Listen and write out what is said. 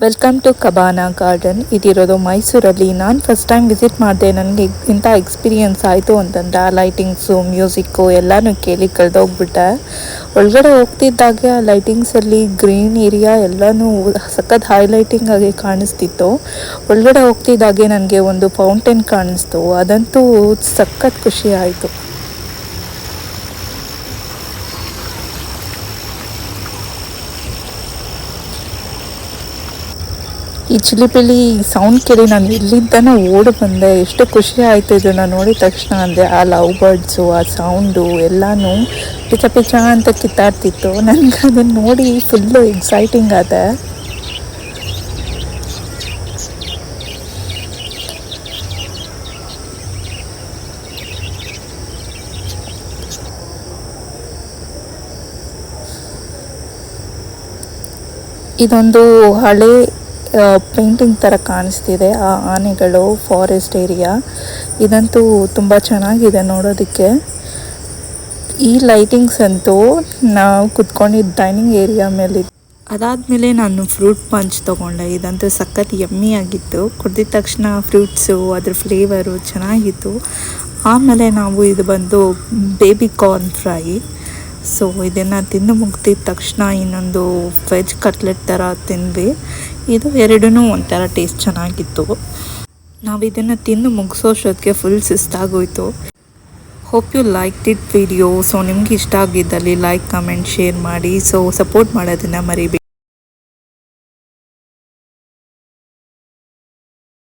Welcome to Cabana garden. ಇದಿರೋದು ಮೈಸೂರಲ್ಲಿ. ನಾನು ಫಸ್ಟ್ ಟೈಮ್ ವಿಸಿಟ್ ಮಾಡಿದೆ. ನನಗೆ ಇಂಥ ಎಕ್ಸ್ಪೀರಿಯನ್ಸ್ ಆಯಿತು ಅಂತಂದರೆ ಆ ಲೈಟಿಂಗ್ಸು, ಮ್ಯೂಸಿಕ್ಕು ಎಲ್ಲನೂ ಕೇಳಿ ಕಳೆದೋಗ್ಬಿಟ್ಟೆ. ಒಳಗಡೆ ಹೋಗ್ತಿದ್ದಾಗೆ ಆ ಲೈಟಿಂಗ್ಸಲ್ಲಿ ಗ್ರೀನ್ ಏರಿಯಾ ಎಲ್ಲನೂ ಸಖತ್ ಹೈಲೈಟಿಂಗ್ ಆಗಿ ಕಾಣಿಸ್ತಿತ್ತು. ಒಳಗಡೆ ಹೋಗ್ತಿದ್ದಾಗೆ ನನಗೆ ಒಂದು ಫೌಂಟೇನ್ ಕಾಣಿಸ್ತು. ಅದಂತೂ ಸಖತ್ ಖುಷಿ ಆಯಿತು. ಈ ಚಿಲಿಪಿಲಿ ಸೌಂಡ್ ಕೇಳಿ ನಾನು ಇಲ್ಲಿಂದನೇ ಓಡಿ ಬಂದೆ. ಎಷ್ಟು ಖುಷಿ ಆಯಿತು ಇದನ್ನು ನೋಡಿದ ತಕ್ಷಣ. ಅಂದರೆ ಆ ಲವ್ ಬರ್ಡ್ಸು, ಆ ಸೌಂಡು ಎಲ್ಲನೂ ಪಿಚ ಪಿಚ ಅಂತ ಕಿತ್ತಾಡ್ತಿತ್ತು. ನನಗೆ ಅದನ್ನು ನೋಡಿ ಫುಲ್ಲು ಎಕ್ಸೈಟಿಂಗ್ ಆದೆ. ಇದೊಂದು ಹಳೆ ಪೇಂಟಿಂಗ್ ಥರ ಕಾಣಿಸ್ತಿದೆ. ಆ ಆನೆಗಳು, ಫಾರೆಸ್ಟ್ ಏರಿಯಾ ಇದಂತೂ ತುಂಬ ಚೆನ್ನಾಗಿದೆ ನೋಡೋದಕ್ಕೆ. ಈ ಲೈಟಿಂಗ್ಸ್ ಅಂತೂ ನಾವು ಕುತ್ಕೊಂಡಿದ್ದ ಡೈನಿಂಗ್ ಏರಿಯಾ ಮೇಲೆ. ಅದಾದಮೇಲೆ ನಾನು ಫ್ರೂಟ್ ಪಂಚ್ ತೊಗೊಂಡೆ. ಇದಂತೂ ಸಖತ್ ಯಮ್ಮಿ ಆಗಿತ್ತು. ಕುಡಿದ ತಕ್ಷಣ ಫ್ರೂಟ್ಸು, ಅದ್ರ ಫ್ಲೇವರು ಚೆನ್ನಾಗಿತ್ತು. ಆಮೇಲೆ ನಾವು ಇದು ಬಂದು ಬೇಬಿ ಕಾರ್ನ್ ಫ್ರೈ. ಸೊ ಇದನ್ನು ತಿಂದು ಮುಗ್ದಿದ ತಕ್ಷಣ ಇನ್ನೊಂದು ವೆಜ್ ಕಟ್ಲೆಟ್ ಥರ ತಿಂದ್ವಿ. ಇದು ಎರಡೂ ಒಂಥರ ಟೇಸ್ಟ್ ಚೆನ್ನಾಗಿತ್ತು. ನಾವು ಇದನ್ನು ತಿಂದು ಮುಗಿಸೋಷ್ಟೊತ್ತಿಗೆ ಫುಲ್ ಸುಸ್ತಾಗೋಯ್ತು. Hope you like that video. So ನಿಮ್ಗೆ ಇಷ್ಟ ಆಗಿದ್ದಲ್ಲಿ ಲೈಕ್, ಕಮೆಂಟ್, ಶೇರ್ ಮಾಡಿ. ಸೊ ಸಪೋರ್ಟ್ ಮಾಡೋದನ್ನು ಮರಿಬೇಡಿ.